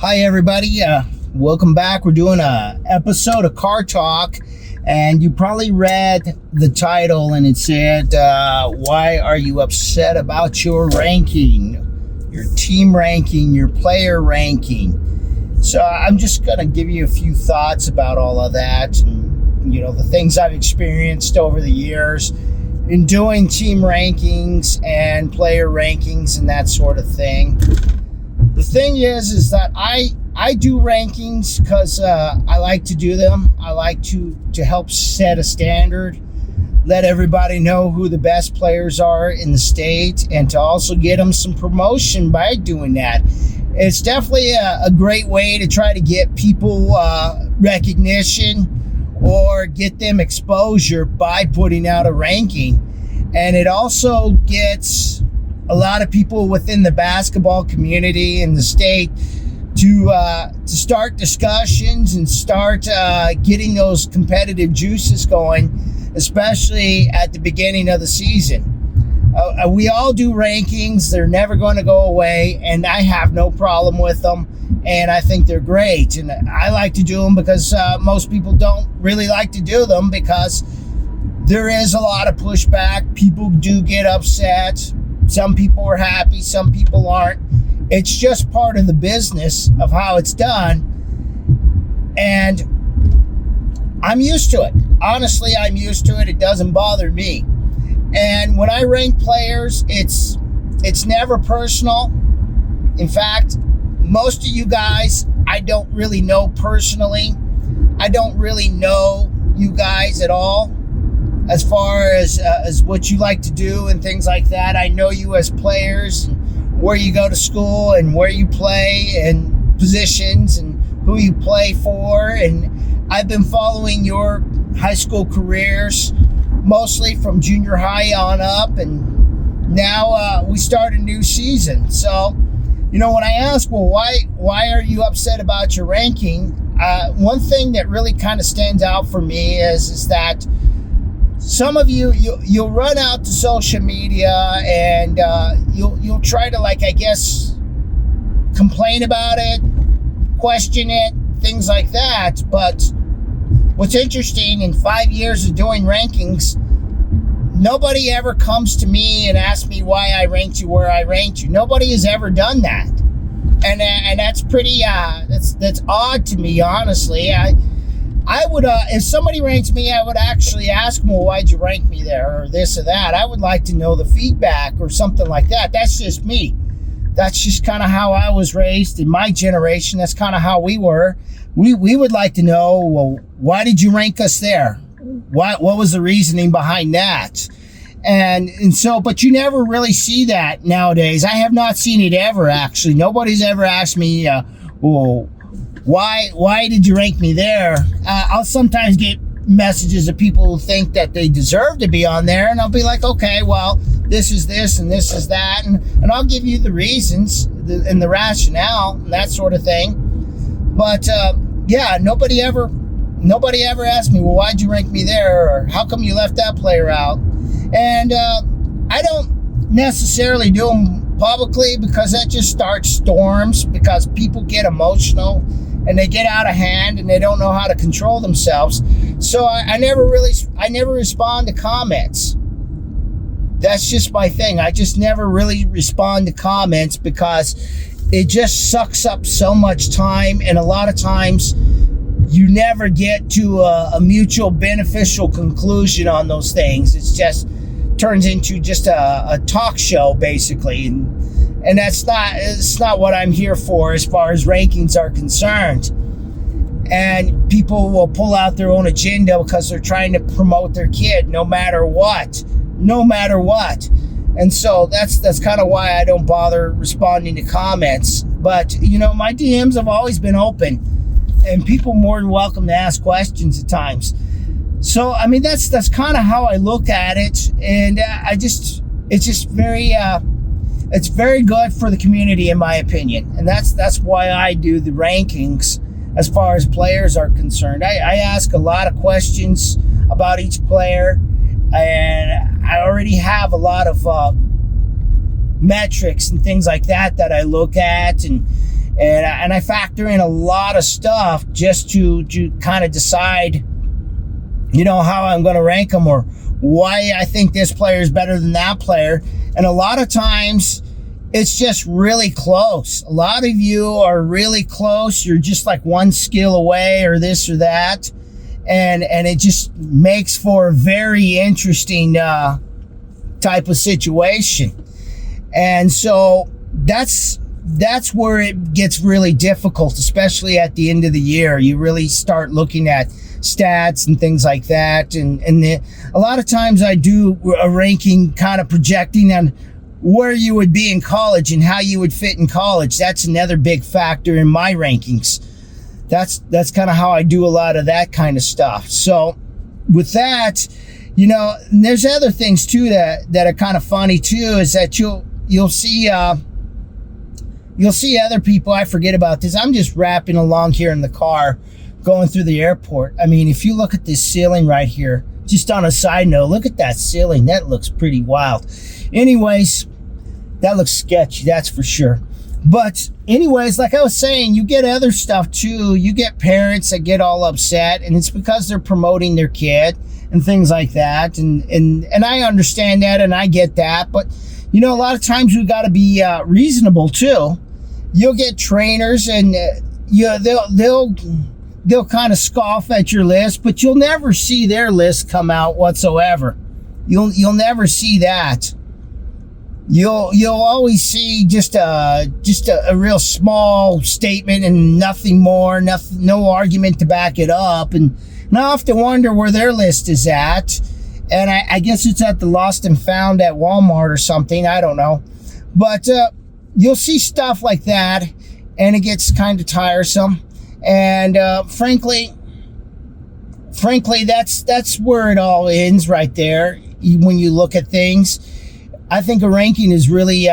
Hi, everybody. Welcome back. We're doing a episode of Car Talk, and you probably read the title, and it said, "Why are you upset about your ranking, your team ranking, your player ranking?" So I'm just gonna give you a few thoughts about all of that, and the things I've experienced over the years in doing team rankings and player rankings and that sort of thing. The thing is that I do rankings because I like to do them. I like to help set a standard, let everybody know who the best players are in the state, and to also get them some promotion by doing that. It's definitely a great way to try to get people recognition or get them exposure by putting out a ranking. And it also gets a lot of people within the basketball community in the state to start discussions and start getting those competitive juices going, especially at the beginning of the season. We all do rankings. They're never going to go away, and I have no problem with them, and I think they're great. And I like to do them because most people don't really like to do them because there is a lot of pushback. People do get upset. Some people are happy, some people aren't. It's just part of the business of how it's done. And I'm used to it. Honestly, I'm used to it. It doesn't bother me. And when I rank players, it's never personal. In fact, most of you guys, I don't really know personally. I don't really know you guys at all. As far as what you like to do and things like that. I know you as players, and where you go to school and where you play and positions and who you play for. And I've been following your high school careers, mostly from junior high on up. And now we start a new season. So, when I ask, well, why are you upset about your ranking? One thing that really kind of stands out for me is that some of you'll run out to social media and you'll try to, complain about it, question it, things like that. But what's interesting, in 5 years of doing rankings, nobody ever comes to me and asks me why I ranked you where I ranked you. Nobody has ever done that, and that's pretty that's odd to me, honestly. I would, if somebody ranks me, I would actually ask them, well, why'd you rank me there, or this or that. I would like to know the feedback or something like that. That's just me. That's just kind of how I was raised in my generation. That's kind of how we were. We would like to know, well, why did you rank us there? What was the reasoning behind that? And so, but you never really see that nowadays. I have not seen it ever, actually. Nobody's ever asked me, well, why did you rank me there? I'll sometimes get messages of people who think that they deserve to be on there, and I'll be like, okay, well, this is this and this is that, and I'll give you the reasons and the rationale and that sort of thing. But nobody ever asked me, well, why'd you rank me there, or how come you left that player out? And I don't necessarily do them publicly because that just starts storms, because people get emotional and they get out of hand and they don't know how to control themselves. So I never respond to comments. That's just my thing. I just never really respond to comments because it just sucks up so much time, and a lot of times you never get to a mutual beneficial conclusion on those things. It's just turns into just a talk show, basically, and it's not what I'm here for as far as rankings are concerned. And people will pull out their own agenda because they're trying to promote their kid no matter what. And so that's kind of why I don't bother responding to comments. But my DMs have always been open, and people more than welcome to ask questions at times. So I mean, that's kind of how I look at it, and it's just very it's very good for the community, in my opinion, and that's why I do the rankings as far as players are concerned. I ask a lot of questions about each player, and I already have a lot of metrics and things like that I look at, and And I factor in a lot of stuff just to kind of decide, how I'm going to rank them or why I think this player is better than that player. And a lot of times it's just really close. A lot of you are really close. You're just like one skill away or this or that. And it just makes for a very interesting type of situation. And so that's where it gets really difficult, especially at the end of the year. You really start looking at stats and things like that. And a lot of times I do a ranking kind of projecting on where you would be in college and how you would fit in college. That's another big factor in my rankings. That's kind of how I do a lot of that kind of stuff. So with that, and there's other things too that are kind of funny too, is that you'll see other people. I forget about this. I'm just rapping along here in the car going through the airport. I mean, if you look at this ceiling right here, just on a side note, look at that ceiling. That looks pretty wild. Anyways, that looks sketchy, that's for sure. But anyways, like I was saying, you get other stuff too. You get parents that get all upset, and it's because they're promoting their kid and things like that. And I understand that, and I get that. But a lot of times we got to be reasonable too. You'll get trainers, and they'll kind of scoff at your list, but you'll never see their list come out whatsoever. You'll never see that. You'll always see just a real small statement and nothing more, no argument to back it up. And I often wonder where their list is at. And I guess it's at the lost and found at Walmart or something. I don't know. But you'll see stuff like that, and it gets kind of tiresome. And frankly, that's where it all ends right there. When you look at things, I think a ranking is really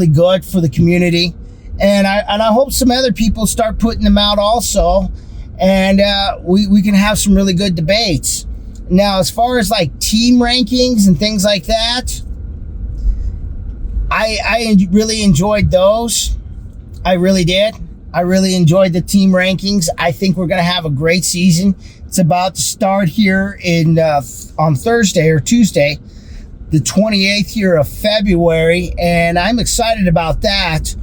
good for the community, and I hope some other people start putting them out also, and we can have some really good debates. Now, as far as like team rankings and things like that, I really enjoyed those. I really did. I really enjoyed the team rankings. I think we're going to have a great season. It's about to start here on Thursday or Tuesday, the 28th here of February, and I'm excited about that.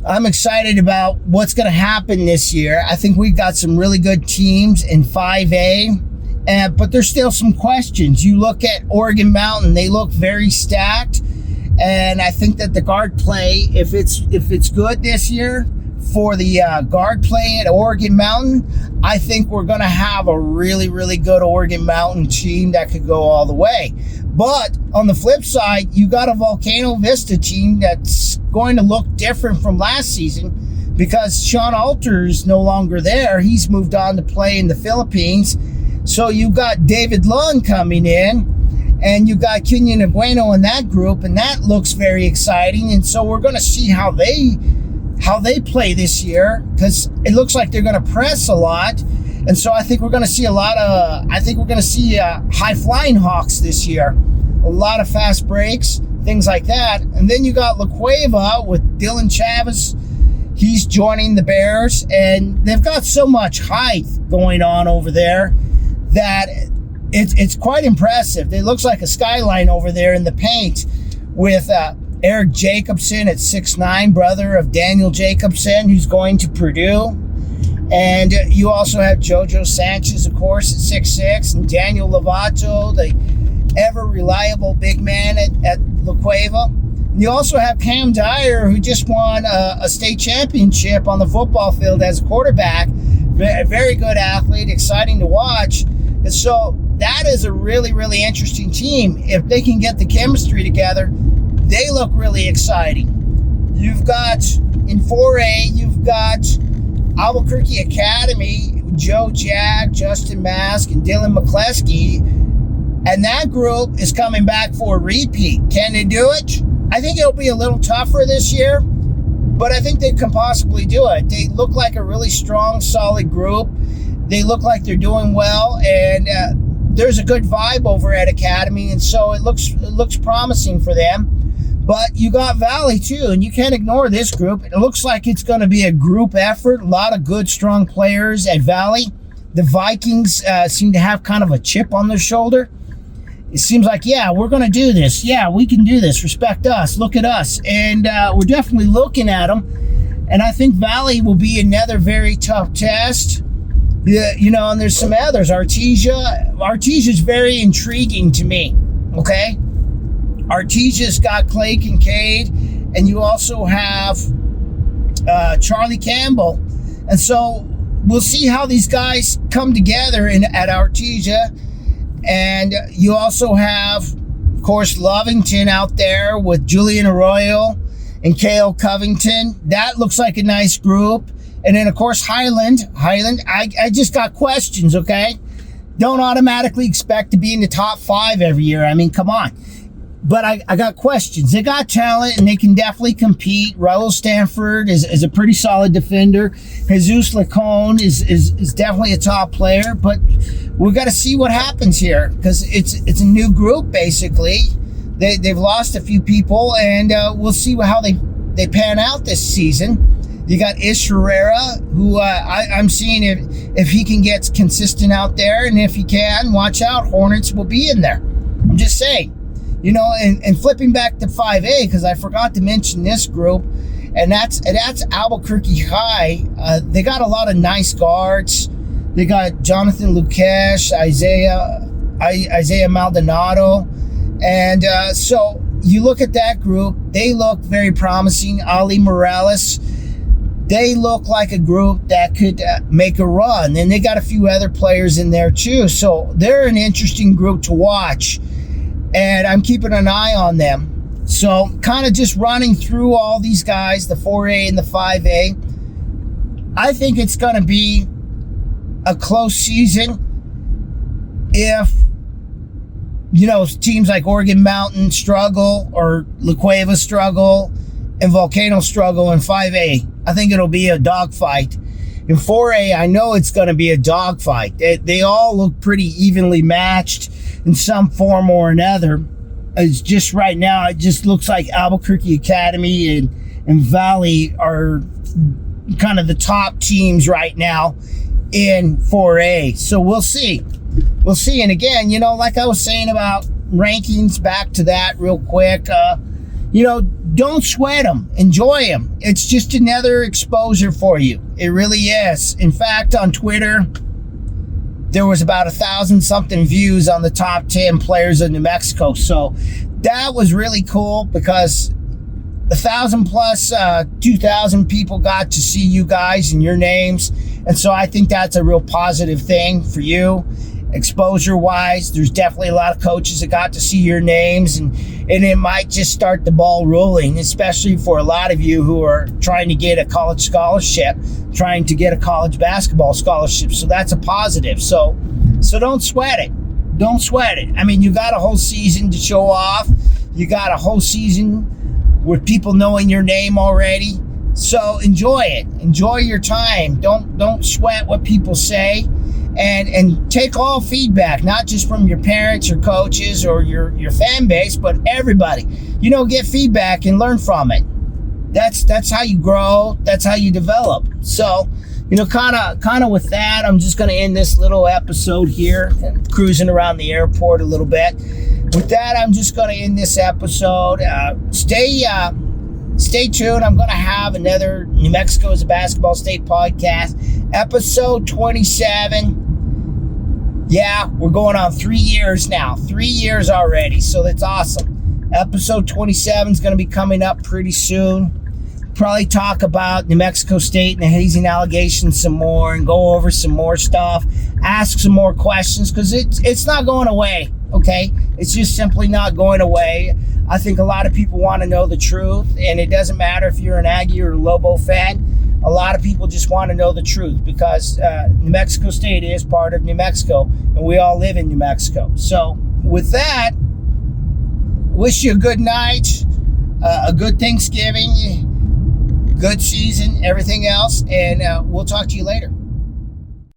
I'm excited about what's going to happen this year. I think we've got some really good teams in 5A, but there's still some questions. You look at Oregon Mountain, they look very stacked, and I think that the guard play, if it's good this year for the guard play at Oregon Mountain, I think we're going to have a really, really good Oregon Mountain team that could go all the way. But on the flip side, you got a Volcano Vista team that's going to look different from last season because Sean Alter is no longer there. He's moved on to play in the Philippines. So you got David Lund coming in, and you got Kenyon Agueno in that group, and that looks very exciting. And so we're going to see how they play this year, because it looks like they're going to press a lot. And so I think we're going to see high flying Hawks this year, a lot of fast breaks, things like that. And then you got La Cueva with Dylan Chavez. He's joining the Bears, and they've got so much height going on over there that it's quite impressive. It looks like a skyline over there in the paint with Eric Jacobson at 6'9", brother of Daniel Jacobson, who's going to Purdue. And you also have JoJo Sanchez, of course, at 6'6", and Daniel Lovato, the ever-reliable big man at La Cueva. And you also have Cam Dyer, who just won a state championship on the football field as a quarterback. Very good athlete, exciting to watch. And so that is a really, really interesting team. If they can get the chemistry together, they look really exciting. You've got, in 4A, you've got Albuquerque Academy, Joe Jag, Justin Mask, and Dylan McCleskey. And that group is coming back for a repeat. Can they do it? I think it'll be a little tougher this year, but I think they can possibly do it. They look like a really strong, solid group. They look like they're doing well, and there's a good vibe over at Academy, and so it looks promising for them. But you got Valley too, and you can't ignore this group. It looks like it's going to be a group effort. A lot of good, strong players at Valley. The Vikings seem to have kind of a chip on their shoulder. It seems like, yeah, we're going to do this. Yeah, we can do this. Respect us. Look at us. And we're definitely looking at them. And I think Valley will be another very tough test. Yeah, and there's some others. Artesia's very intriguing to me. Okay? Artesia's got Clay Kincaid, and you also have Charlie Campbell. And so we'll see how these guys come together at Artesia. And you also have, of course, Lovington out there with Julian Arroyo and Cale Covington. That looks like a nice group. And then, of course, Highland, I just got questions, okay? Don't automatically expect to be in the top 5 every year. I mean, come on. But I got questions. They got talent, and they can definitely compete. Raul Stanford is a pretty solid defender. Jesus Lacone is definitely a top player. But we've got to see what happens here, because it's a new group, basically. They've lost a few people, and we'll see how they pan out this season. You got Ish Herrera, who I'm seeing if he can get consistent out there, and if he can, watch out, Hornets will be in there. I'm just saying. And flipping back to 5A, because I forgot to mention this group, and that's Albuquerque High. They got a lot of nice guards. They got Jonathan Lukesh, Isaiah Maldonado, and so you look at that group, they look very promising. Ali Morales, they look like a group that could make a run, and they got a few other players in there too, so they're an interesting group to watch. And I'm keeping an eye on them. So kind of just running through all these guys, the 4A and the 5A. I think it's going to be a close season if, teams like Oregon Mountain struggle or La Cueva struggle and Volcano struggle in 5A. I think it'll be a dogfight. In 4A, I know it's going to be a dogfight. They all look pretty evenly matched in some form or another. It's just right now, it just looks like Albuquerque Academy and Valley are kind of the top teams right now in 4A. So we'll see. We'll see. And again, like I was saying about rankings, back to that real quick, don't sweat them. Enjoy them. It's just another exposure for you. It really is. In fact, on Twitter, there was about 1,000-something views on the top 10 players of New Mexico. So that was really cool, because 1,000 plus 2,000 people got to see you guys and your names. And so I think that's a real positive thing for you. Exposure-wise, there's definitely a lot of coaches that got to see your names, and it might just start the ball rolling, especially for a lot of you who are trying to get a college scholarship, trying to get a college basketball scholarship. So that's a positive. So don't sweat it. Don't sweat it. I mean, you got a whole season to show off. You got a whole season with people knowing your name already. So enjoy it. Enjoy your time. Don't sweat what people say. And take all feedback, not just from your parents or coaches or your fan base, but everybody. Get feedback and learn from it. That's how you grow. That's how you develop. So, kind of with that, I'm just going to end this little episode here, cruising around the airport a little bit. With that, I'm just going to end this episode. Stay tuned. I'm going to have another New Mexico is a Basketball State podcast, episode 27. Yeah, we're going on 3 years now. 3 years already, so that's awesome. Episode 27 is going to be coming up pretty soon. Probably talk about New Mexico State and the hazing allegations some more, and go over some more stuff, ask some more questions, because it's not going away, okay? It's just simply not going away. I think a lot of people want to know the truth, and it doesn't matter if you're an Aggie or a Lobo fan. A lot of people just want to know the truth, because New Mexico State is part of New Mexico, and we all live in New Mexico. So with that, wish you a good night, a good Thanksgiving, good season, everything else, and we'll talk to you later.